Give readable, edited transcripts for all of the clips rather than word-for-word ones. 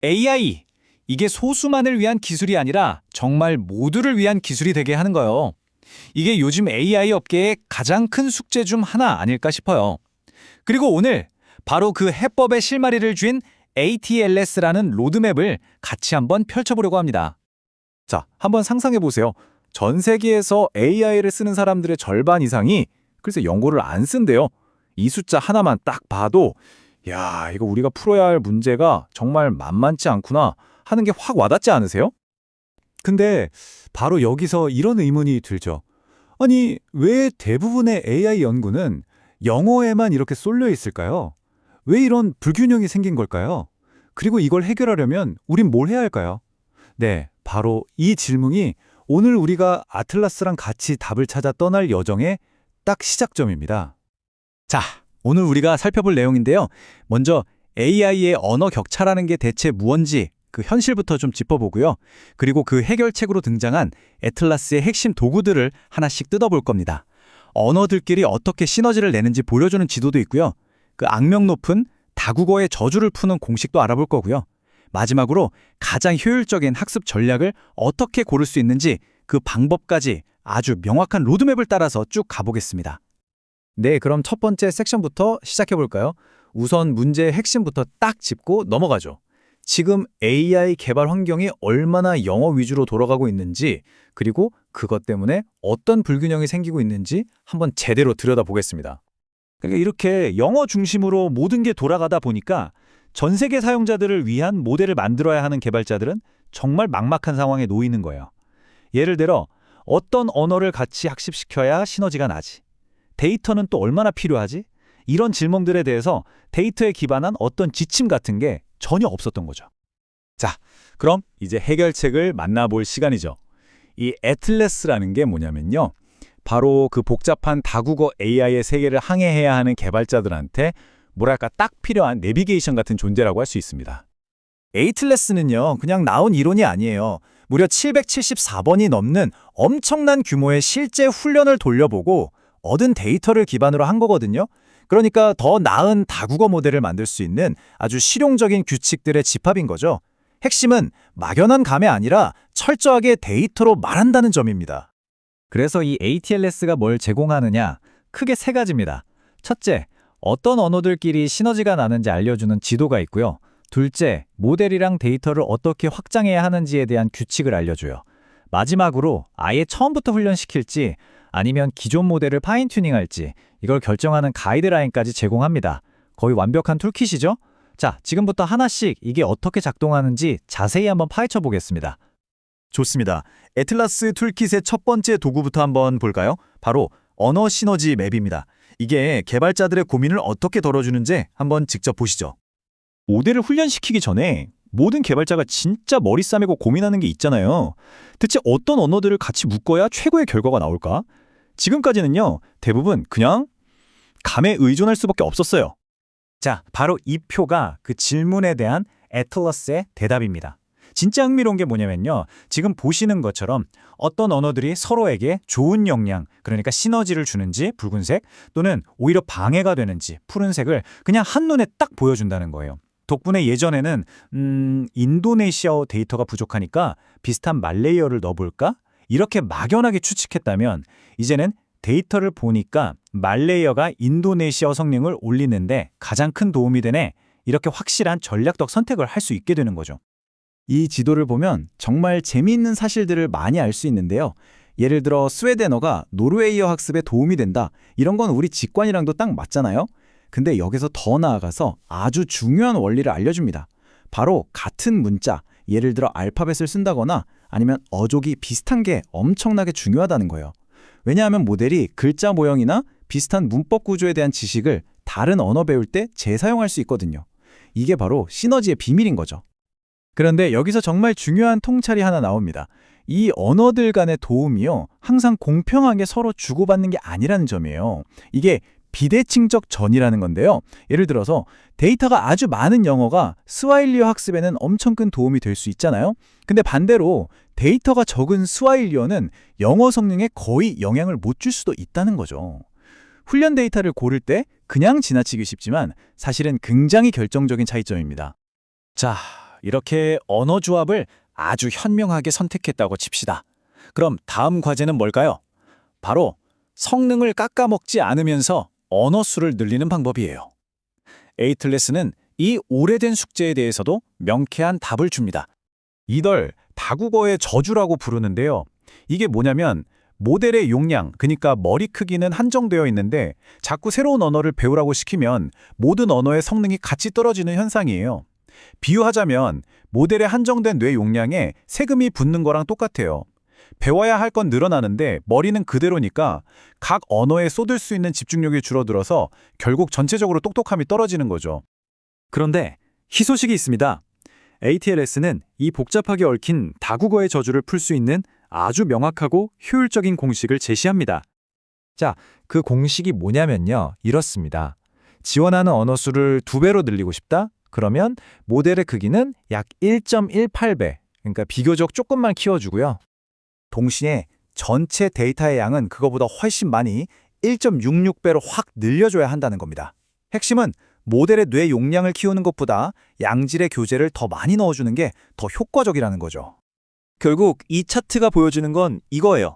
AI, 이게 소수만을 위한 기술이 아니라 정말 모두를 위한 기술이 되게 하는 거예요. 이게 요즘 AI 업계의 가장 큰 숙제 중 하나 아닐까 싶어요. 그리고 오늘 바로 그 해법의 실마리를 쥔 ATLS라는 로드맵을 같이 한번 펼쳐보려고 합니다. 자, 한번 상상해 보세요. 전 세계에서 AI를 쓰는 사람들의 절반 이상이 글쎄 영어를 안 쓴대요. 이 숫자 하나만 딱 봐도 야, 이거 우리가 풀어야 할 문제가 정말 만만치 않구나 하는 게 확 와닿지 않으세요? 근데 바로 여기서 이런 의문이 들죠. 아니, 왜 대부분의 AI 연구는 영어에만 이렇게 쏠려 있을까요? 왜 이런 불균형이 생긴 걸까요? 그리고 이걸 해결하려면 우린 뭘 해야 할까요? 네, 바로 이 질문이 오늘 우리가 아틀라스랑 같이 답을 찾아 떠날 여정의 딱 시작점입니다. 자, 오늘 우리가 살펴볼 내용인데요. 먼저 AI의 언어 격차라는 게 대체 무언지 그 현실부터 좀 짚어보고요. 그리고 그 해결책으로 등장한 애틀라스의 핵심 도구들을 하나씩 뜯어볼 겁니다. 언어들끼리 어떻게 시너지를 내는지 보여주는 지도도 있고요. 그 악명 높은 다국어의 저주를 푸는 공식도 알아볼 거고요. 마지막으로 가장 효율적인 학습 전략을 어떻게 고를 수 있는지 그 방법까지 아주 명확한 로드맵을 따라서 쭉 가보겠습니다. 네, 그럼 첫 번째 섹션부터 시작해 볼까요? 우선 문제의 핵심부터 딱 짚고 넘어가죠. 지금 AI 개발 환경이 얼마나 영어 위주로 돌아가고 있는지, 그리고 그것 때문에 어떤 불균형이 생기고 있는지 한번 제대로 들여다보겠습니다. 그러니까 이렇게 영어 중심으로 모든 게 돌아가다 보니까 전 세계 사용자들을 위한 모델을 만들어야 하는 개발자들은 정말 막막한 상황에 놓이는 거예요. 예를 들어 어떤 언어를 같이 학습시켜야 시너지가 나지? 데이터는 또 얼마나 필요하지? 이런 질문들에 대해서 데이터에 기반한 어떤 지침 같은 게 전혀 없었던 거죠. 자, 그럼 이제 해결책을 만나볼 시간이죠. 이 애틀래스라는 게 뭐냐면요. 바로 그 복잡한 다국어 AI의 세계를 항해해야 하는 개발자들한테 뭐랄까 딱 필요한 내비게이션 같은 존재라고 할 수 있습니다. 에이틀레스는요, 그냥 나온 이론이 아니에요. 무려 774번이 넘는 엄청난 규모의 실제 훈련을 돌려보고 얻은 데이터를 기반으로 한 거거든요. 그러니까 더 나은 다국어 모델을 만들 수 있는 아주 실용적인 규칙들의 집합인 거죠. 핵심은 막연한 감이 아니라 철저하게 데이터로 말한다는 점입니다. 그래서 이 ATLS가 뭘 제공하느냐? 크게 세 가지입니다. 첫째, 어떤 언어들끼리 시너지가 나는지 알려주는 지도가 있고요. 둘째, 모델이랑 데이터를 어떻게 확장해야 하는지에 대한 규칙을 알려줘요. 마지막으로 아예 처음부터 훈련시킬지 아니면 기존 모델을 파인튜닝할지 이걸 결정하는 가이드라인까지 제공합니다. 거의 완벽한 툴킷이죠? 자, 지금부터 하나씩 이게 어떻게 작동하는지 자세히 한번 파헤쳐 보겠습니다. 좋습니다. 애틀라스 툴킷의 첫 번째 도구부터 한번 볼까요? 바로 언어 시너지 맵입니다. 이게 개발자들의 고민을 어떻게 덜어주는지 한번 직접 보시죠. 모델을 훈련시키기 전에 모든 개발자가 진짜 머리 싸매고 고민하는 게 있잖아요. 대체 어떤 언어들을 같이 묶어야 최고의 결과가 나올까? 지금까지는요, 대부분 그냥 감에 의존할 수밖에 없었어요. 자, 바로 이 표가 그 질문에 대한 애틀러스의 대답입니다. 진짜 흥미로운 게 뭐냐면요. 지금 보시는 것처럼 어떤 언어들이 서로에게 좋은 영향, 그러니까 시너지를 주는지 붉은색 또는 오히려 방해가 되는지 푸른색을 그냥 한눈에 딱 보여준다는 거예요. 덕분에 예전에는 인도네시아어 데이터가 부족하니까 비슷한 말레이어를 넣어볼까? 이렇게 막연하게 추측했다면 이제는 데이터를 보니까 말레이어가 인도네시아어 성능을 올리는데 가장 큰 도움이 되네. 이렇게 확실한 전략적 선택을 할 수 있게 되는 거죠. 이 지도를 보면 정말 재미있는 사실들을 많이 알 수 있는데요. 예를 들어 스웨덴어가 노르웨이어 학습에 도움이 된다. 이런 건 우리 직관이랑도 딱 맞잖아요. 근데 여기서 더 나아가서 아주 중요한 원리를 알려줍니다. 바로 같은 문자, 예를 들어 알파벳을 쓴다거나 아니면 어족이 비슷한 게 엄청나게 중요하다는 거예요. 왜냐하면 모델이 글자 모형이나 비슷한 문법 구조에 대한 지식을 다른 언어 배울 때 재사용할 수 있거든요. 이게 바로 시너지의 비밀인 거죠. 그런데 여기서 정말 중요한 통찰이 하나 나옵니다. 이 언어들 간의 도움이요, 항상 공평하게 서로 주고받는 게 아니라는 점이에요. 이게 비대칭적 전이라는 건데요. 예를 들어서 데이터가 아주 많은 영어가 스와힐리어 학습에는 엄청 큰 도움이 될 수 있잖아요. 근데 반대로 데이터가 적은 스와힐리어는 영어 성능에 거의 영향을 못 줄 수도 있다는 거죠. 훈련 데이터를 고를 때 그냥 지나치기 쉽지만 사실은 굉장히 결정적인 차이점입니다. 자, 이렇게 언어 조합을 아주 현명하게 선택했다고 칩시다. 그럼 다음 과제는 뭘까요? 바로 성능을 깎아먹지 않으면서 언어 수를 늘리는 방법이에요. 에이틀레스는 이 오래된 숙제에 대해서도 명쾌한 답을 줍니다. 이걸 다국어의 저주라고 부르는데요. 이게 뭐냐면 모델의 용량, 그러니까 머리 크기는 한정되어 있는데 자꾸 새로운 언어를 배우라고 시키면 모든 언어의 성능이 같이 떨어지는 현상이에요. 비유하자면 모델의 한정된 뇌 용량에 세금이 붙는 거랑 똑같아요. 배워야 할 건 늘어나는데 머리는 그대로니까 각 언어에 쏟을 수 있는 집중력이 줄어들어서 결국 전체적으로 똑똑함이 떨어지는 거죠. 그런데 희소식이 있습니다. ATLS는 이 복잡하게 얽힌 다국어의 저주를 풀 수 있는 아주 명확하고 효율적인 공식을 제시합니다. 자, 그 공식이 뭐냐면요. 이렇습니다. 지원하는 언어 수를 2배로 늘리고 싶다? 그러면 모델의 크기는 약 1.18배, 그러니까 비교적 조금만 키워주고요. 동시에 전체 데이터의 양은 그거보다 훨씬 많이 1.66배로 확 늘려줘야 한다는 겁니다. 핵심은 모델의 뇌 용량을 키우는 것보다 양질의 교재를 더 많이 넣어주는 게 더 효과적이라는 거죠. 결국 이 차트가 보여주는 건 이거예요.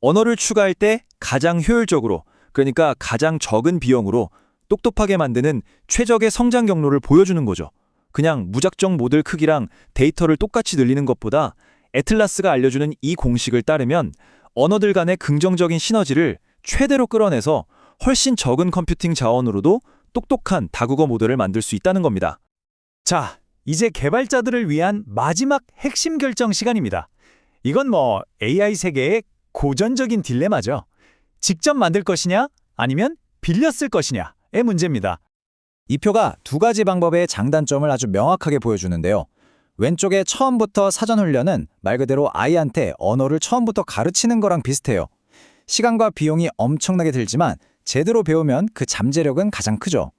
언어를 추가할 때 가장 효율적으로, 그러니까 가장 적은 비용으로 똑똑하게 만드는 최적의 성장 경로를 보여주는 거죠. 그냥 무작정 모델 크기랑 데이터를 똑같이 늘리는 것보다 애틀라스가 알려주는 이 공식을 따르면 언어들 간의 긍정적인 시너지를 최대로 끌어내서 훨씬 적은 컴퓨팅 자원으로도 똑똑한 다국어 모델을 만들 수 있다는 겁니다. 자, 이제 개발자들을 위한 마지막 핵심 결정 시간입니다. 이건 AI 세계의 고전적인 딜레마죠. 직접 만들 것이냐 아니면 빌려 쓸 것이냐의 문제입니다. 이 표가 2가지 방법의 장단점을 아주 명확하게 보여주는데요. 왼쪽의 처음부터 사전 훈련은 말 그대로 아이한테 언어를 처음부터 가르치는 거랑 비슷해요. 시간과 비용이 엄청나게 들지만 제대로 배우면 그 잠재력은 가장 크죠.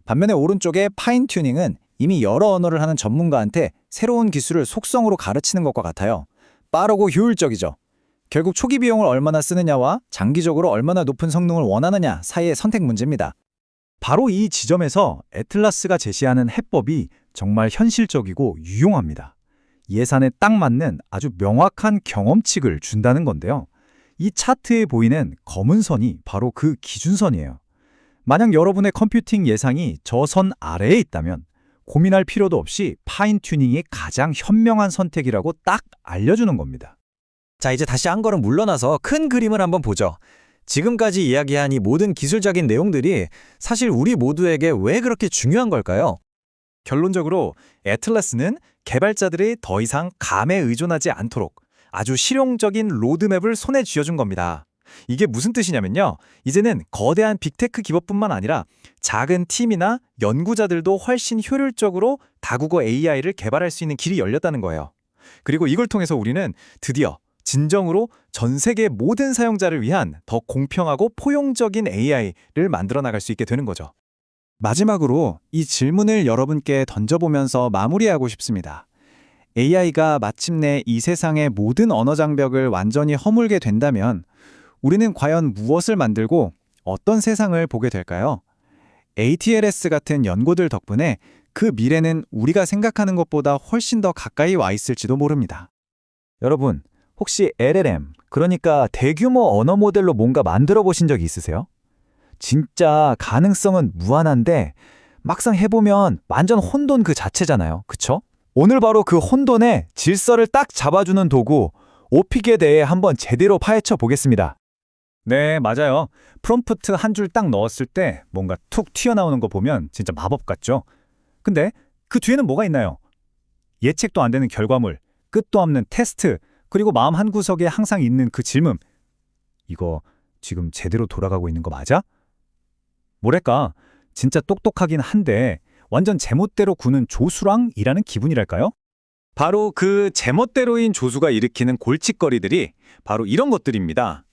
반면에 오른쪽의 파인 튜닝은 이미 여러 언어를 하는 전문가한테 새로운 기술을 속성으로 가르치는 것과 같아요. 빠르고 효율적이죠. 결국 초기 비용을 얼마나 쓰느냐와 장기적으로 얼마나 높은 성능을 원하느냐 사이의 선택 문제입니다. 바로 이 지점에서 애틀라스가 제시하는 해법이 정말 현실적이고 유용합니다. 예산에 딱 맞는 아주 명확한 경험칙을 준다는 건데요. 이 차트에 보이는 검은 선이 바로 그 기준선이에요. 만약 여러분의 컴퓨팅 예상이 저 선 아래에 있다면 고민할 필요도 없이 파인 튜닝이 가장 현명한 선택이라고 딱 알려주는 겁니다. 자, 이제 다시 한 걸음 물러나서 큰 그림을 한번 보죠. 지금까지 이야기한 이 모든 기술적인 내용들이 사실 우리 모두에게 왜 그렇게 중요한 걸까요? 결론적으로 애틀라스는 개발자들이 더 이상 감에 의존하지 않도록 아주 실용적인 로드맵을 손에 쥐어준 겁니다. 이게 무슨 뜻이냐면요. 이제는 거대한 빅테크 기업뿐만 아니라 작은 팀이나 연구자들도 훨씬 효율적으로 다국어 AI를 개발할 수 있는 길이 열렸다는 거예요. 그리고 이걸 통해서 우리는 드디어 진정으로 전 세계 모든 사용자를 위한 더 공평하고 포용적인 AI를 만들어 나갈 수 있게 되는 거죠. 마지막으로 이 질문을 여러분께 던져보면서 마무리하고 싶습니다. AI가 마침내 이 세상의 모든 언어 장벽을 완전히 허물게 된다면 우리는 과연 무엇을 만들고 어떤 세상을 보게 될까요? ATLS 같은 연구들 덕분에 그 미래는 우리가 생각하는 것보다 훨씬 더 가까이 와 있을지도 모릅니다. 여러분, 혹시 LLM, 그러니까 대규모 언어 모델로 뭔가 만들어 보신 적 있으세요? 진짜 가능성은 무한한데 막상 해보면 완전 혼돈 그 자체잖아요. 그쵸? 오늘 바로 그 혼돈의 질서를 딱 잡아주는 도구, 오픽에 대해 한번 제대로 파헤쳐 보겠습니다. 네, 맞아요. 프롬프트 한 줄 딱 넣었을 때 뭔가 툭 튀어나오는 거 보면 진짜 마법 같죠? 근데 그 뒤에는 뭐가 있나요? 예측도 안 되는 결과물, 끝도 없는 테스트, 그리고 마음 한구석에 항상 있는 그 질문. 이거 지금 제대로 돌아가고 있는 거 맞아? 뭐랄까, 진짜 똑똑하긴 한데 완전 제멋대로 구는 조수랑이라는 기분이랄까요? 바로 그 제멋대로인 조수가 일으키는 골칫거리들이 바로 이런 것들입니다.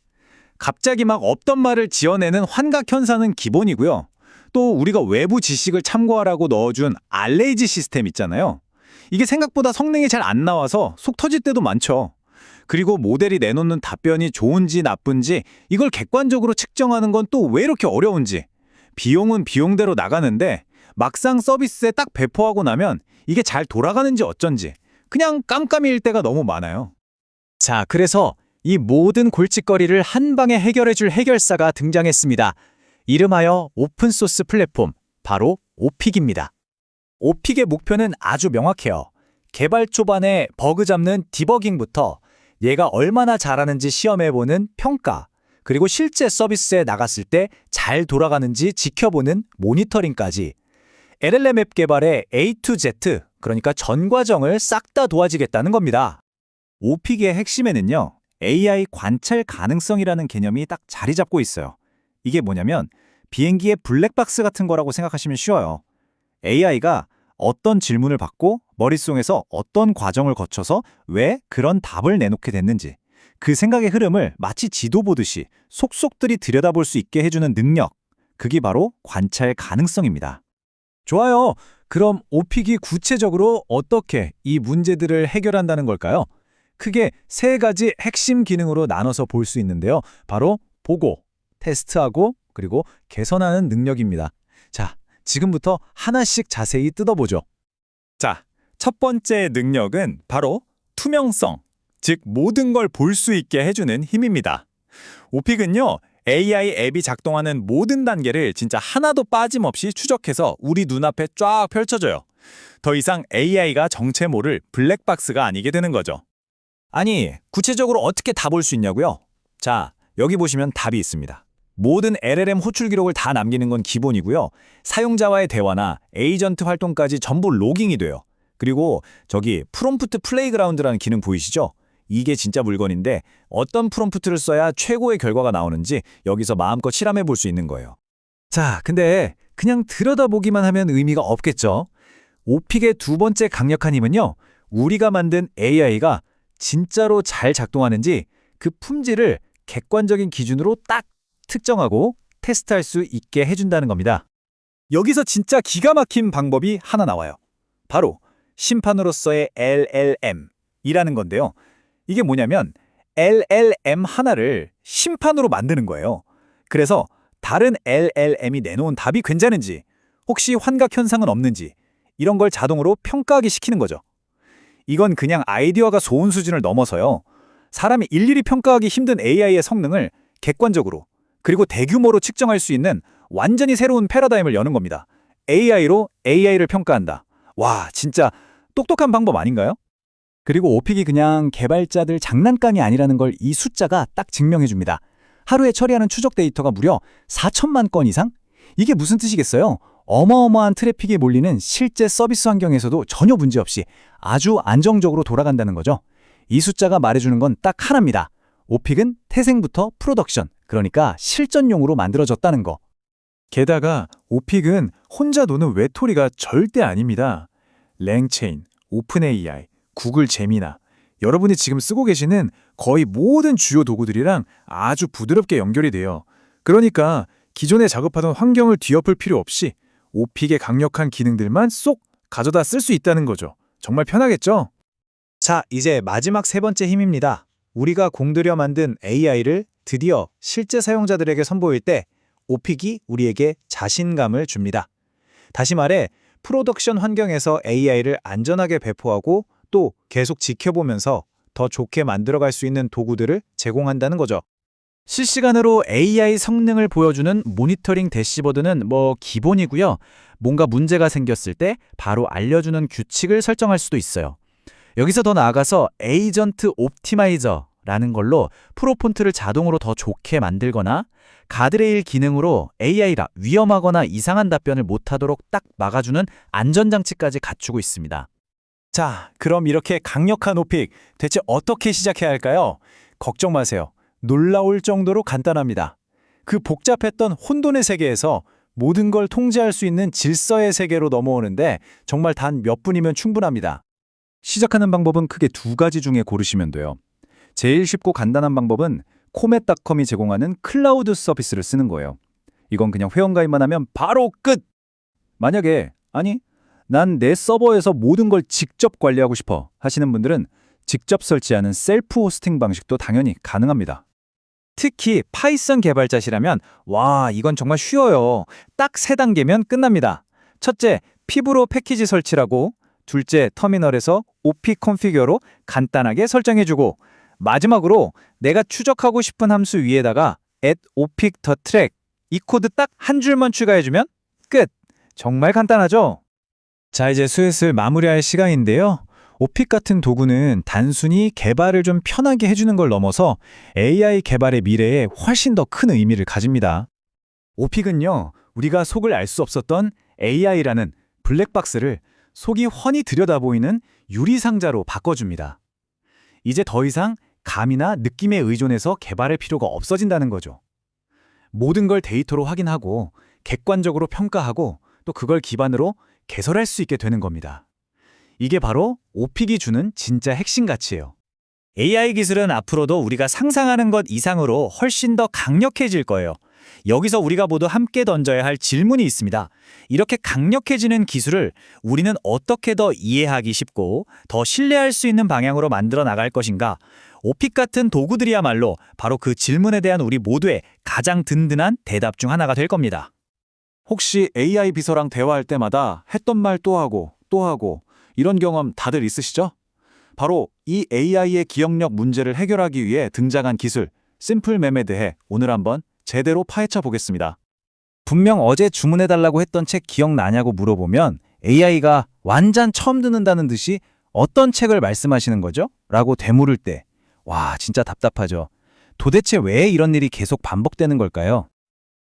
갑자기 막 없던 말을 지어내는 환각 현상은 기본이고요. 또 우리가 외부 지식을 참고하라고 넣어준 알레이지 시스템 있잖아요. 이게 생각보다 성능이 잘 안 나와서 속 터질 때도 많죠. 그리고 모델이 내놓는 답변이 좋은지 나쁜지 이걸 객관적으로 측정하는 건 또 왜 이렇게 어려운지. 비용은 비용대로 나가는데 막상 서비스에 딱 배포하고 나면 이게 잘 돌아가는지 어쩐지 그냥 깜깜이일 때가 너무 많아요. 자, 그래서 이 모든 골칫거리를 한 방에 해결해줄 해결사가 등장했습니다. 이름하여 오픈소스 플랫폼, 바로 오픽입니다. 오픽의 목표는 아주 명확해요. 개발 초반에 버그 잡는 디버깅부터 얘가 얼마나 잘하는지 시험해보는 평가, 그리고 실제 서비스에 나갔을 때 잘 돌아가는지 지켜보는 모니터링까지 LLM 앱 개발의 A to Z, 그러니까 전 과정을 싹 다 도와주겠다는 겁니다. 오픽의 핵심에는요, AI 관찰 가능성이라는 개념이 딱 자리 잡고 있어요. 이게 뭐냐면 비행기의 블랙박스 같은 거라고 생각하시면 쉬워요. AI가 어떤 질문을 받고 머릿속에서 어떤 과정을 거쳐서 왜 그런 답을 내놓게 됐는지 그 생각의 흐름을 마치 지도 보듯이 속속들이 들여다볼 수 있게 해주는 능력, 그게 바로 관찰 가능성입니다. 좋아요. 그럼 오픽이 구체적으로 어떻게 이 문제들을 해결한다는 걸까요? 크게 세 가지 핵심 기능으로 나눠서 볼 수 있는데요. 바로 보고, 테스트하고, 그리고 개선하는 능력입니다. 자, 지금부터 하나씩 자세히 뜯어보죠. 자, 첫 번째 능력은 바로 투명성, 즉 모든 걸 볼 수 있게 해주는 힘입니다. 오픽은요, AI 앱이 작동하는 모든 단계를 진짜 하나도 빠짐없이 추적해서 우리 눈앞에 쫙 펼쳐줘요. 더 이상 AI가 정체 모를 블랙박스가 아니게 되는 거죠. 아니, 구체적으로 어떻게 다 볼 수 있냐고요? 자, 여기 보시면 답이 있습니다. 모든 LLM 호출 기록을 다 남기는 건 기본이고요. 사용자와의 대화나 에이전트 활동까지 전부 로깅이 돼요. 그리고 저기 프롬프트 플레이그라운드라는 기능 보이시죠? 이게 진짜 물건인데 어떤 프롬프트를 써야 최고의 결과가 나오는지 여기서 마음껏 실험해 볼 수 있는 거예요. 자, 근데 그냥 들여다보기만 하면 의미가 없겠죠? 오픽의 두 번째 강력한 힘은요, 우리가 만든 AI가 진짜로 잘 작동하는지 그 품질을 객관적인 기준으로 딱 특정하고 테스트할 수 있게 해준다는 겁니다. 여기서 진짜 기가 막힌 방법이 하나 나와요. 바로 심판으로서의 LLM이라는 건데요. 이게 뭐냐면 LLM 하나를 심판으로 만드는 거예요. 그래서 다른 LLM이 내놓은 답이 괜찮은지, 혹시 환각 현상은 없는지 이런 걸 자동으로 평가하기 시키는 거죠. 이건 그냥 아이디어가 좋은 수준을 넘어서요. 사람이 일일이 평가하기 힘든 AI의 성능을 객관적으로 그리고 대규모로 측정할 수 있는 완전히 새로운 패러다임을 여는 겁니다. AI로 AI를 평가한다. 와, 진짜 똑똑한 방법 아닌가요? 그리고 오픽이 그냥 개발자들 장난감이 아니라는 걸 이 숫자가 딱 증명해줍니다. 하루에 처리하는 추적 데이터가 무려 4천만 건 이상? 이게 무슨 뜻이겠어요? 어마어마한 트래픽이 몰리는 실제 서비스 환경에서도 전혀 문제없이 아주 안정적으로 돌아간다는 거죠. 이 숫자가 말해주는 건 딱 하나입니다. 오픽은 태생부터 프로덕션, 그러니까 실전용으로 만들어졌다는 거. 게다가 오픽은 혼자 노는 외톨이가 절대 아닙니다. 랭체인, 오픈AI, 구글 제미나, 여러분이 지금 쓰고 계시는 거의 모든 주요 도구들이랑 아주 부드럽게 연결이 돼요. 그러니까 기존에 작업하던 환경을 뒤엎을 필요 없이 오픽의 강력한 기능들만 쏙 가져다 쓸 수 있다는 거죠. 정말 편하겠죠? 자, 이제 마지막 세 번째 힘입니다. 우리가 공들여 만든 AI를 드디어 실제 사용자들에게 선보일 때 오픽이 우리에게 자신감을 줍니다. 다시 말해, 프로덕션 환경에서 AI를 안전하게 배포하고 또 계속 지켜보면서 더 좋게 만들어갈 수 있는 도구들을 제공한다는 거죠. 실시간으로 AI 성능을 보여주는 모니터링 대시보드는 기본이고요. 뭔가 문제가 생겼을 때 바로 알려주는 규칙을 설정할 수도 있어요. 여기서 더 나아가서 에이전트 옵티마이저라는 걸로 프로폰트를 자동으로 더 좋게 만들거나 가드레일 기능으로 AI가 위험하거나 이상한 답변을 못하도록 딱 막아주는 안전장치까지 갖추고 있습니다. 자, 그럼 이렇게 강력한 오픽 대체 어떻게 시작해야 할까요? 걱정 마세요. 놀라울 정도로 간단합니다. 그 복잡했던 혼돈의 세계에서 모든 걸 통제할 수 있는 질서의 세계로 넘어오는데 정말 단 몇 분이면 충분합니다. 시작하는 방법은 크게 두 가지 중에 고르시면 돼요. 제일 쉽고 간단한 방법은 코멧닷컴이 제공하는 클라우드 서비스를 쓰는 거예요. 이건 그냥 회원가입만 하면 바로 끝! 만약에 난 내 서버에서 모든 걸 직접 관리하고 싶어 하시는 분들은 직접 설치하는 셀프 호스팅 방식도 당연히 가능합니다. 특히 파이썬 개발자시라면 이건 정말 쉬워요. 딱 3단계면 끝납니다. 첫째, 피부로 패키지 설치라고. 둘째, 터미널에서 OP 컨피규어로 간단하게 설정해주고. 마지막으로 내가 추적하고 싶은 함수 위에다가 @opic the track 이 코드 딱 한 줄만 추가해주면 끝! 정말 간단하죠? 자, 이제 슬슬 마무리할 시간인데요. 오픽 같은 도구는 단순히 개발을 좀 편하게 해주는 걸 넘어서 AI 개발의 미래에 훨씬 더 큰 의미를 가집니다. 오픽은요, 우리가 속을 알 수 없었던 AI라는 블랙박스를 속이 훤히 들여다보이는 유리상자로 바꿔줍니다. 이제 더 이상 감이나 느낌에 의존해서 개발할 필요가 없어진다는 거죠. 모든 걸 데이터로 확인하고 객관적으로 평가하고 또 그걸 기반으로 개설할 수 있게 되는 겁니다. 이게 바로 오픽이 주는 진짜 핵심 가치예요. AI 기술은 앞으로도 우리가 상상하는 것 이상으로 훨씬 더 강력해질 거예요. 여기서 우리가 모두 함께 던져야 할 질문이 있습니다. 이렇게 강력해지는 기술을 우리는 어떻게 더 이해하기 쉽고 더 신뢰할 수 있는 방향으로 만들어 나갈 것인가? 오픽 같은 도구들이야말로 바로 그 질문에 대한 우리 모두의 가장 든든한 대답 중 하나가 될 겁니다. 혹시 AI 비서랑 대화할 때마다 했던 말 또 하고 이런 경험 다들 있으시죠? 바로 이 AI의 기억력 문제를 해결하기 위해 등장한 기술, 심플mem에 대해 오늘 한번 제대로 파헤쳐 보겠습니다. 분명 어제 주문해달라고 했던 책 기억나냐고 물어보면 AI가 완전 처음 듣는다는 듯이 어떤 책을 말씀하시는 거죠? 라고 되물을 때, 와, 진짜 답답하죠. 도대체 왜 이런 일이 계속 반복되는 걸까요?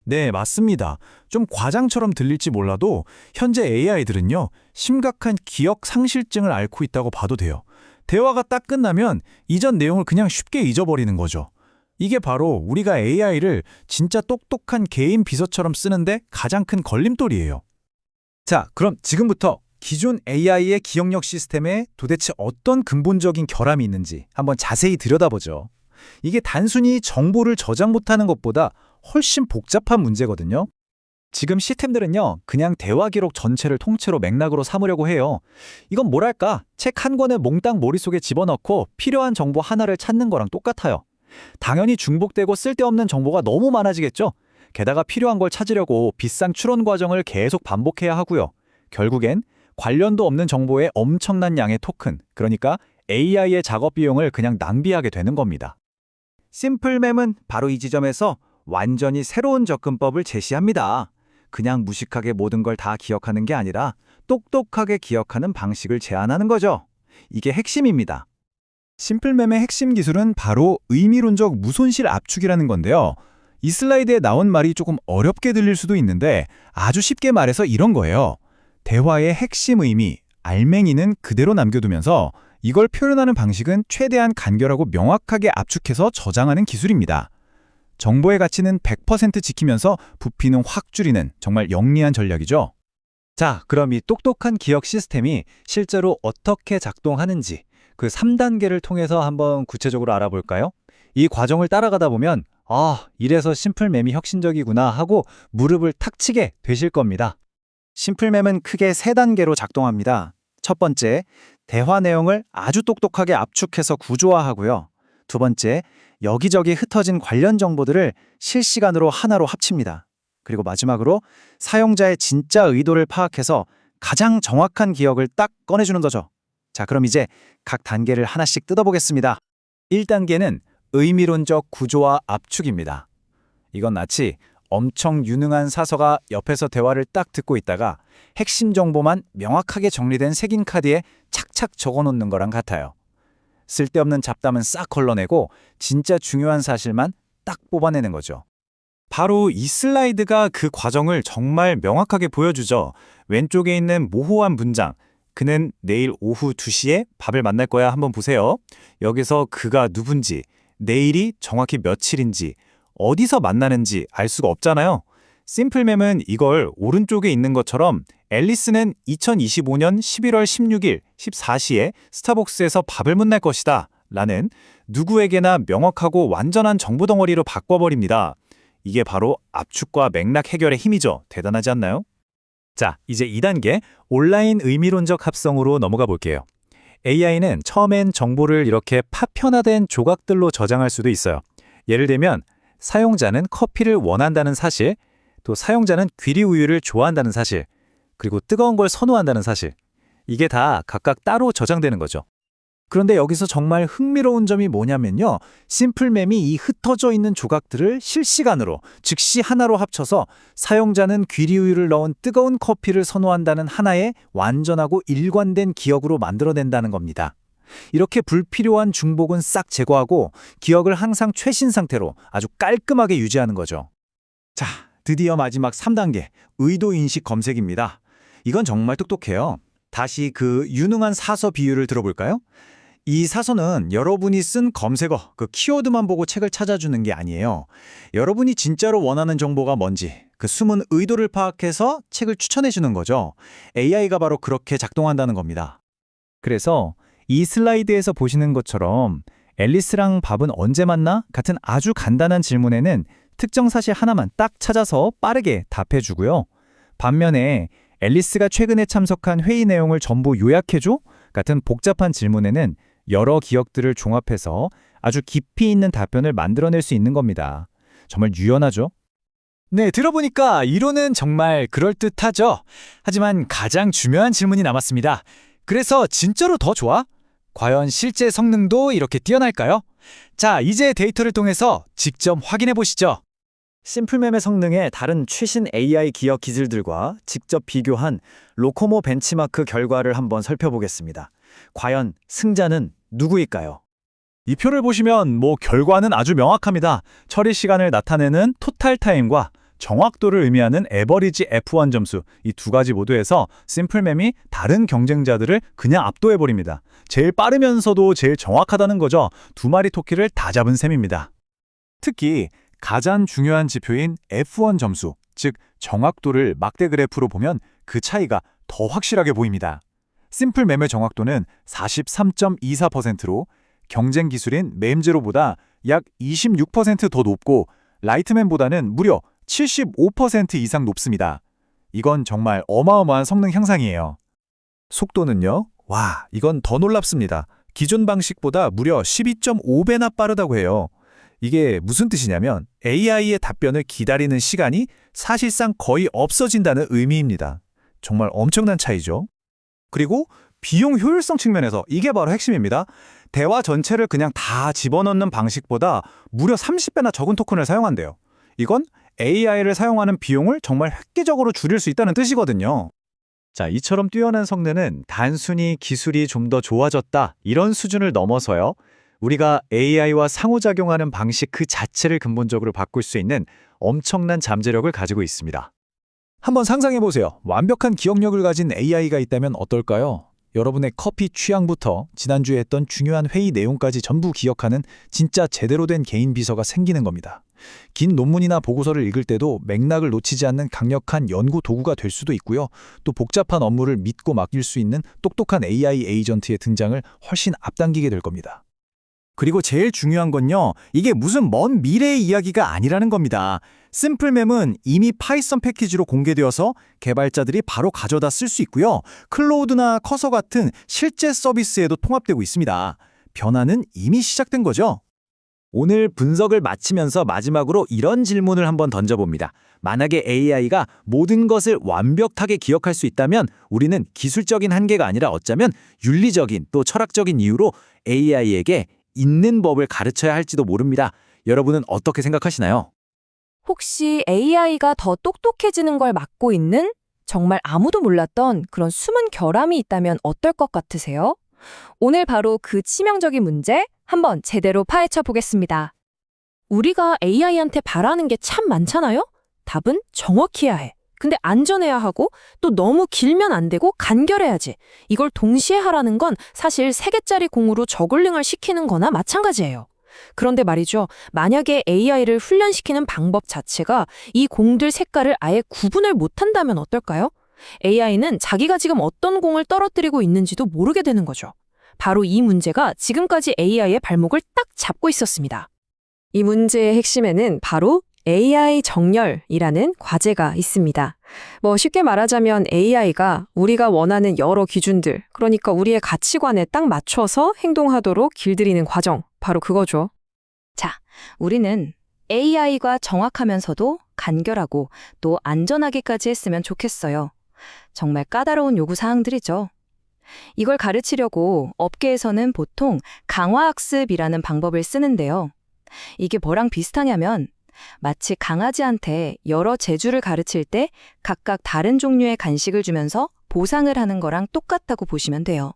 네, 맞습니다. 좀 과장처럼 들릴지 몰라도 현재 AI들은요, 심각한 기억 상실증을 앓고 있다고 봐도 돼요. 대화가 딱 끝나면 이전 내용을 그냥 쉽게 잊어버리는 거죠. 이게 바로 우리가 AI를 진짜 똑똑한 개인 비서처럼 쓰는데 가장 큰 걸림돌이에요. 자, 그럼 지금부터 기존 AI의 기억력 시스템에 도대체 어떤 근본적인 결함이 있는지 한번 자세히 들여다보죠. 이게 단순히 정보를 저장 못하는 것보다 훨씬 복잡한 문제거든요. 지금 시스템들은요, 그냥 대화 기록 전체를 통째로 맥락으로 삼으려고 해요. 이건 뭐랄까, 책 한 권을 몽땅 머릿속에 집어넣고 필요한 정보 하나를 찾는 거랑 똑같아요. 당연히 중복되고 쓸데없는 정보가 너무 많아지겠죠? 게다가 필요한 걸 찾으려고 비싼 추론 과정을 계속 반복해야 하고요. 결국엔 관련도 없는 정보에 엄청난 양의 토큰, 그러니까 AI의 작업 비용을 그냥 낭비하게 되는 겁니다. 심플mem은 바로 이 지점에서 완전히 새로운 접근법을 제시합니다. 그냥 무식하게 모든 걸 다 기억하는 게 아니라 똑똑하게 기억하는 방식을 제안하는 거죠. 이게 핵심입니다. 심플mem의 핵심 기술은 바로 의미론적 무손실 압축이라는 건데요. 이 슬라이드에 나온 말이 조금 어렵게 들릴 수도 있는데 아주 쉽게 말해서 이런 거예요. 대화의 핵심 의미, 알맹이는 그대로 남겨두면서 이걸 표현하는 방식은 최대한 간결하고 명확하게 압축해서 저장하는 기술입니다. 정보의 가치는 100% 지키면서 부피는 확 줄이는 정말 영리한 전략이죠. 자, 그럼 이 똑똑한 기억 시스템이 실제로 어떻게 작동하는지 그 3단계를 통해서 한번 구체적으로 알아볼까요? 이 과정을 따라가다 보면 이래서 심플mem이 혁신적이구나 하고 무릎을 탁 치게 되실 겁니다. 심플mem은 크게 3단계로 작동합니다. 첫 번째, 대화 내용을 아주 똑똑하게 압축해서 구조화하고요. 두 번째, 여기저기 흩어진 관련 정보들을 실시간으로 하나로 합칩니다. 그리고 마지막으로 사용자의 진짜 의도를 파악해서 가장 정확한 기억을 딱 꺼내주는 거죠. 자, 그럼 이제 각 단계를 하나씩 뜯어보겠습니다. 1단계는 의미론적 구조화 압축입니다. 이건 마치 엄청 유능한 사서가 옆에서 대화를 딱 듣고 있다가 핵심 정보만 명확하게 정리된 색인 카드에 착착 적어놓는 거랑 같아요. 쓸데없는 잡담은 싹 걸러내고 진짜 중요한 사실만 딱 뽑아내는 거죠. 바로 이 슬라이드가 그 과정을 정말 명확하게 보여주죠. 왼쪽에 있는 모호한 문장, 그는 내일 오후 2시에 밥을 만날 거야 한번 보세요. 여기서 그가 누군지, 내일이 정확히 며칠인지, 어디서 만나는지 알 수가 없잖아요. 심플mem은 이걸 오른쪽에 있는 것처럼 앨리스는 2025년 11월 16일 14시에 스타벅스에서 밥을 만날 것이다 라는 누구에게나 명확하고 완전한 정보 덩어리로 바꿔버립니다. 이게 바로 압축과 맥락 해결의 힘이죠. 대단하지 않나요? 자, 이제 2단계 온라인 의미론적 합성으로 넘어가 볼게요. AI는 처음엔 정보를 이렇게 파편화된 조각들로 저장할 수도 있어요. 예를 들면 사용자는 커피를 원한다는 사실, 또 사용자는 귀리 우유를 좋아한다는 사실, 그리고 뜨거운 걸 선호한다는 사실. 이게 다 각각 따로 저장되는 거죠. 그런데 여기서 정말 흥미로운 점이 뭐냐면요. 심플맵이 이 흩어져 있는 조각들을 실시간으로, 즉시 하나로 합쳐서 사용자는 귀리우유를 넣은 뜨거운 커피를 선호한다는 하나의 완전하고 일관된 기억으로 만들어낸다는 겁니다. 이렇게 불필요한 중복은 싹 제거하고 기억을 항상 최신 상태로 아주 깔끔하게 유지하는 거죠. 자, 드디어 마지막 3단계, 의도인식 검색입니다. 이건 정말 똑똑해요. 다시 그 유능한 사서 비유를 들어볼까요? 이 사서는 여러분이 쓴 검색어, 그 키워드만 보고 책을 찾아주는 게 아니에요. 여러분이 진짜로 원하는 정보가 뭔지, 그 숨은 의도를 파악해서 책을 추천해주는 거죠. AI가 바로 그렇게 작동한다는 겁니다. 그래서 이 슬라이드에서 보시는 것처럼 앨리스랑 밥은 언제 만나? 같은 아주 간단한 질문에는 특정 사실 하나만 딱 찾아서 빠르게 답해주고요. 반면에 앨리스가 최근에 참석한 회의 내용을 전부 요약해줘? 같은 복잡한 질문에는 여러 기억들을 종합해서 아주 깊이 있는 답변을 만들어낼 수 있는 겁니다. 정말 유연하죠? 네, 들어보니까 이론은 정말 그럴듯하죠. 하지만 가장 중요한 질문이 남았습니다. 그래서 진짜로 더 좋아? 과연 실제 성능도 이렇게 뛰어날까요? 자, 이제 데이터를 통해서 직접 확인해 보시죠. 심플맵의 성능의 다른 최신 AI 기억 기술들과 직접 비교한 로코모 벤치마크 결과를 한번 살펴보겠습니다. 과연 승자는 누구일까요? 이 표를 보시면 결과는 아주 명확합니다. 처리 시간을 나타내는 토탈 타임과 정확도를 의미하는 에버리지 F1 점수, 이 두 가지 모두에서 심플맵이 다른 경쟁자들을 그냥 압도해버립니다. 제일 빠르면서도 제일 정확하다는 거죠. 두 마리 토끼를 다 잡은 셈입니다. 특히 가장 중요한 지표인 F1 점수, 즉 정확도를 막대 그래프로 보면 그 차이가 더 확실하게 보입니다. 심플맵의 정확도는 43.24%로 경쟁 기술인 맴제로보다 약 26% 더 높고 라이트맨보다는 무려 75% 이상 높습니다. 이건 정말 어마어마한 성능 향상이에요. 속도는요? 와, 이건 더 놀랍습니다. 기존 방식보다 무려 12.5배나 빠르다고 해요. 이게 무슨 뜻이냐면 AI의 답변을 기다리는 시간이 사실상 거의 없어진다는 의미입니다. 정말 엄청난 차이죠. 그리고 비용 효율성 측면에서 이게 바로 핵심입니다. 대화 전체를 그냥 다 집어넣는 방식보다 무려 30배나 적은 토큰을 사용한대요. 이건 AI를 사용하는 비용을 정말 획기적으로 줄일 수 있다는 뜻이거든요. 자, 이처럼 뛰어난 성능은 단순히 기술이 좀 더 좋아졌다 이런 수준을 넘어서요. 우리가 AI와 상호작용하는 방식 그 자체를 근본적으로 바꿀 수 있는 엄청난 잠재력을 가지고 있습니다. 한번 상상해보세요. 완벽한 기억력을 가진 AI가 있다면 어떨까요? 여러분의 커피 취향부터 지난주에 했던 중요한 회의 내용까지 전부 기억하는 진짜 제대로 된 개인 비서가 생기는 겁니다. 긴 논문이나 보고서를 읽을 때도 맥락을 놓치지 않는 강력한 연구 도구가 될 수도 있고요. 또 복잡한 업무를 믿고 맡길 수 있는 똑똑한 AI 에이전트의 등장을 훨씬 앞당기게 될 겁니다. 그리고 제일 중요한 건요, 이게 무슨 먼 미래의 이야기가 아니라는 겁니다. 심플맵은 이미 파이썬 패키지로 공개되어서 개발자들이 바로 가져다 쓸 수 있고요. 클로우드나 커서 같은 실제 서비스에도 통합되고 있습니다. 변화는 이미 시작된 거죠. 오늘 분석을 마치면서 마지막으로 이런 질문을 한번 던져봅니다. 만약에 AI가 모든 것을 완벽하게 기억할 수 있다면 우리는 기술적인 한계가 아니라 어쩌면 윤리적인 또 철학적인 이유로 AI에게 있는 법을 가르쳐야 할지도 모릅니다. 여러분은 어떻게 생각하시나요? 혹시 AI가 더 똑똑해지는 걸 막고 있는 정말 아무도 몰랐던 그런 숨은 결함이 있다면 어떨 것 같으세요? 오늘 바로 그 치명적인 문제 한번 제대로 파헤쳐 보겠습니다. 우리가 AI한테 바라는 게 참 많잖아요? 답은 정확히 해야 해. 근데 안전해야 하고 또 너무 길면 안 되고 간결해야지. 이걸 동시에 하라는 건 사실 3개짜리 공으로 저글링을 시키는 거나 마찬가지예요. 그런데 말이죠. 만약에 AI를 훈련시키는 방법 자체가 이 공들 색깔을 아예 구분을 못한다면 어떨까요? AI는 자기가 지금 어떤 공을 떨어뜨리고 있는지도 모르게 되는 거죠. 바로 이 문제가 지금까지 AI의 발목을 딱 잡고 있었습니다. 이 문제의 핵심에는 바로 AI 정렬이라는 과제가 있습니다. 쉽게 말하자면 AI가 우리가 원하는 여러 기준들, 그러니까 우리의 가치관에 딱 맞춰서 행동하도록 길들이는 과정, 바로 그거죠. 자, 우리는 AI가 정확하면서도 간결하고 또 안전하게까지 했으면 좋겠어요. 정말 까다로운 요구 사항들이죠. 이걸 가르치려고 업계에서는 보통 강화학습이라는 방법을 쓰는데요. 이게 뭐랑 비슷하냐면 마치 강아지한테 여러 제주를 가르칠 때 각각 다른 종류의 간식을 주면서 보상을 하는 거랑 똑같다고 보시면 돼요.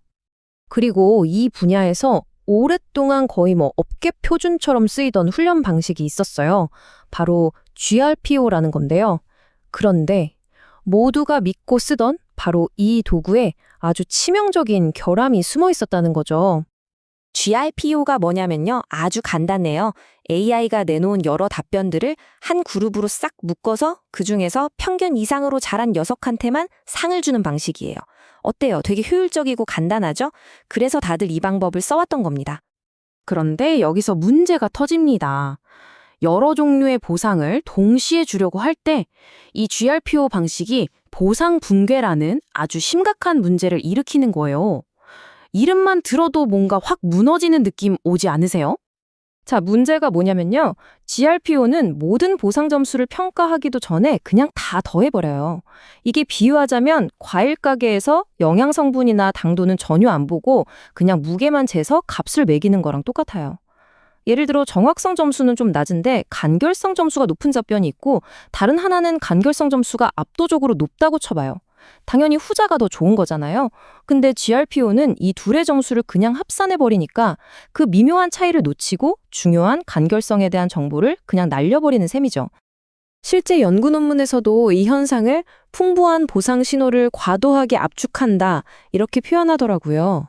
그리고 이 분야에서 오랫동안 거의 업계 표준처럼 쓰이던 훈련 방식이 있었어요. 바로 GRPO라는 건데요. 그런데 모두가 믿고 쓰던 바로 이 도구에 아주 치명적인 결함이 숨어 있었다는 거죠. GRPO가 뭐냐면요. 아주 간단해요. AI가 내놓은 여러 답변들을 한 그룹으로 싹 묶어서 그중에서 평균 이상으로 잘한 녀석한테만 상을 주는 방식이에요. 어때요? 되게 효율적이고 간단하죠? 그래서 다들 이 방법을 써왔던 겁니다. 그런데 여기서 문제가 터집니다. 여러 종류의 보상을 동시에 주려고 할 때 이 GRPO 방식이 보상 붕괴라는 아주 심각한 문제를 일으키는 거예요. 이름만 들어도 뭔가 확 무너지는 느낌 오지 않으세요? 자, 문제가 뭐냐면요. GRPO는 모든 보상 점수를 평가하기도 전에 그냥 다 더해버려요. 이게 비유하자면 과일 가게에서 영양 성분이나 당도는 전혀 안 보고 그냥 무게만 재서 값을 매기는 거랑 똑같아요. 예를 들어 정확성 점수는 좀 낮은데 간결성 점수가 높은 답변이 있고 다른 하나는 간결성 점수가 압도적으로 높다고 쳐봐요. 당연히 후자가 더 좋은 거잖아요. 근데 GRPO는 이 둘의 점수를 그냥 합산해버리니까 그 미묘한 차이를 놓치고 중요한 간결성에 대한 정보를 그냥 날려버리는 셈이죠. 실제 연구 논문에서도 이 현상을 풍부한 보상 신호를 과도하게 압축한다 이렇게 표현하더라고요.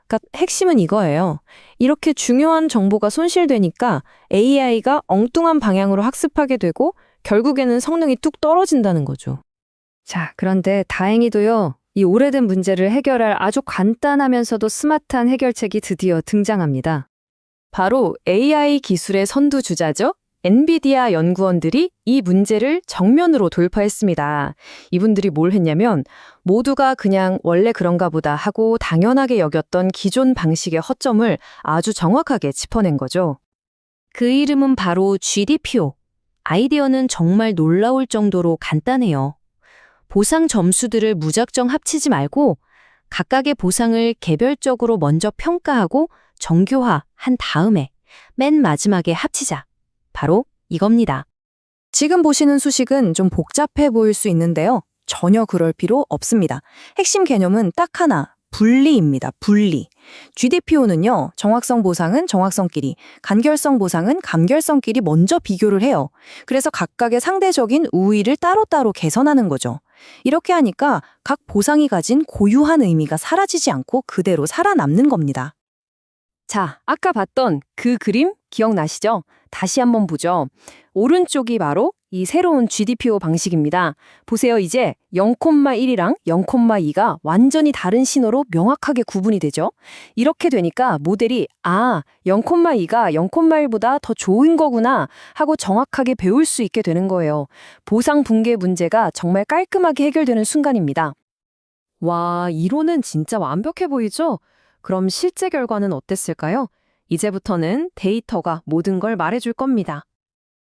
그러니까 핵심은 이거예요. 이렇게 중요한 정보가 손실되니까 AI가 엉뚱한 방향으로 학습하게 되고 결국에는 성능이 뚝 떨어진다는 거죠. 자, 그런데 다행히도요. 이 오래된 문제를 해결할 아주 간단하면서도 스마트한 해결책이 드디어 등장합니다. 바로 AI 기술의 선두주자죠. 엔비디아 연구원들이 이 문제를 정면으로 돌파했습니다. 이분들이 뭘 했냐면 모두가 그냥 원래 그런가 보다 하고 당연하게 여겼던 기존 방식의 허점을 아주 정확하게 짚어낸 거죠. 그 이름은 바로 GDPO. 아이디어는 정말 놀라울 정도로 간단해요. 보상 점수들을 무작정 합치지 말고 각각의 보상을 개별적으로 먼저 평가하고 정교화한 다음에 맨 마지막에 합치자. 바로 이겁니다. 지금 보시는 수식은 좀 복잡해 보일 수 있는데요. 전혀 그럴 필요 없습니다. 핵심 개념은 딱 하나, 분리입니다. 분리. GDPO는요, 정확성 보상은 정확성끼리, 간결성 보상은 간결성끼리 먼저 비교를 해요. 그래서 각각의 상대적인 우위를 따로따로 개선하는 거죠. 이렇게 하니까 각 보상이 가진 고유한 의미가 사라지지 않고 그대로 살아남는 겁니다. 자, 아까 봤던 그 그림 기억나시죠? 다시 한번 보죠. 오른쪽이 바로 이 새로운 GDPO 방식입니다. 보세요. 이제 0,1이랑 0,2가 완전히 다른 신호로 명확하게 구분이 되죠. 이렇게 되니까 모델이 0,2가 0,1보다 더 좋은 거구나 하고 정확하게 배울 수 있게 되는 거예요. 보상 붕괴 문제가 정말 깔끔하게 해결되는 순간입니다. 와, 이론은 진짜 완벽해 보이죠? 그럼 실제 결과는 어땠을까요? 이제부터는 데이터가 모든 걸 말해줄 겁니다.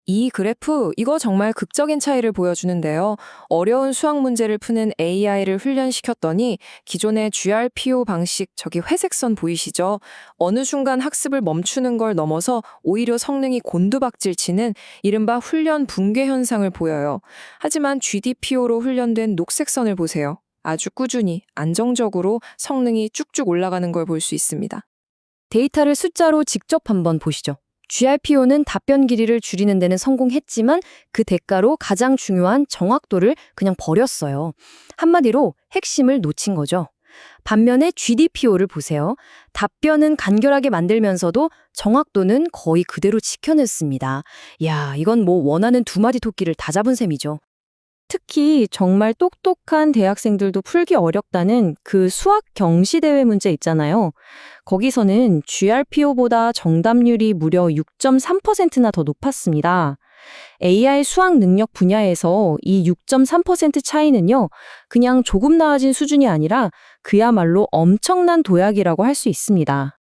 이 그래프, 이거 정말 극적인 차이를 보여주는데요. 어려운 수학 문제를 푸는 AI를 훈련시켰더니 기존의 GRPO 방식, 저기 회색선 보이시죠? 어느 순간 학습을 멈추는 걸 넘어서 오히려 성능이 곤두박질치는 이른바 훈련 붕괴 현상을 보여요. 하지만 GDPO로 훈련된 녹색선을 보세요. 아주 꾸준히, 안정적으로 성능이 쭉쭉 올라가는 걸 볼 수 있습니다. 데이터를 숫자로 직접 한번 보시죠. GRPO는 답변 길이를 줄이는 데는 성공했지만 그 대가로 가장 중요한 정확도를 그냥 버렸어요. 한마디로 핵심을 놓친 거죠. 반면에 GDPO를 보세요. 답변은 간결하게 만들면서도 정확도는 거의 그대로 지켜냈습니다. 야, 이건 원하는 두 마리 토끼를 다 잡은 셈이죠. 특히 정말 똑똑한 대학생들도 풀기 어렵다는 그 수학 경시대회 문제 있잖아요. 거기서는 GRPO보다 정답률이 무려 6.3%나 더 높았습니다. AI 수학 능력 분야에서 이 6.3% 차이는요, 그냥 조금 나아진 수준이 아니라 그야말로 엄청난 도약이라고 할 수 있습니다.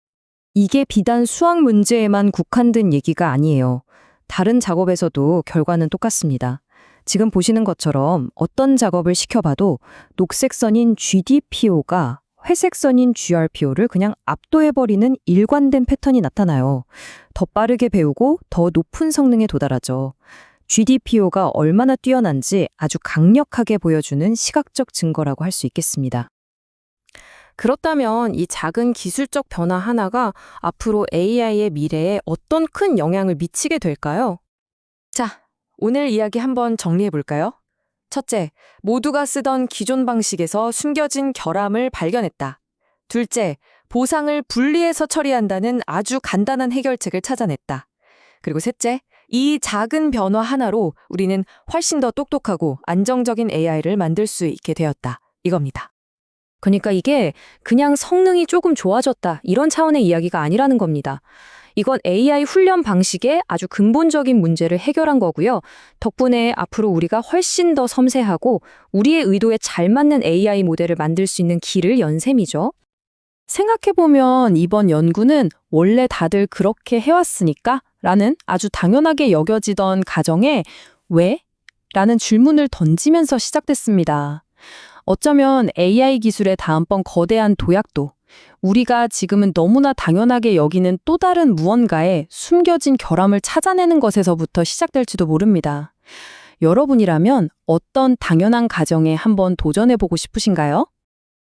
이게 비단 수학 문제에만 국한된 얘기가 아니에요. 다른 작업에서도 결과는 똑같습니다. 지금 보시는 것처럼 어떤 작업을 시켜봐도 녹색선인 GDPO가 회색선인 GRPO를 그냥 압도해버리는 일관된 패턴이 나타나요. 더 빠르게 배우고 더 높은 성능에 도달하죠. GDPO가 얼마나 뛰어난지 아주 강력하게 보여주는 시각적 증거라고 할 수 있겠습니다. 그렇다면 이 작은 기술적 변화 하나가 앞으로 AI의 미래에 어떤 큰 영향을 미치게 될까요? 자, 오늘 이야기 한번 정리해 볼까요? 첫째, 모두가 쓰던 기존 방식에서 숨겨진 결함을 발견했다. 둘째, 보상을 분리해서 처리한다는 아주 간단한 해결책을 찾아냈다. 그리고 셋째, 이 작은 변화 하나로 우리는 훨씬 더 똑똑하고 안정적인 AI를 만들 수 있게 되었다. 이겁니다. 그러니까 이게 그냥 성능이 조금 좋아졌다 이런 차원의 이야기가 아니라는 겁니다. 이건 AI 훈련 방식의 아주 근본적인 문제를 해결한 거고요. 덕분에 앞으로 우리가 훨씬 더 섬세하고 우리의 의도에 잘 맞는 AI 모델을 만들 수 있는 길을 연 셈이죠. 생각해보면 이번 연구는 원래 다들 그렇게 해왔으니까 라는 아주 당연하게 여겨지던 가정에 왜? 라는 질문을 던지면서 시작됐습니다. 어쩌면 AI 기술의 다음번 거대한 도약도 우리가 지금은 너무나 당연하게 여기는 또 다른 무언가의 숨겨진 결함을 찾아내는 것에서부터 시작될지도 모릅니다. 여러분이라면 어떤 당연한 가정에 한번 도전해보고 싶으신가요?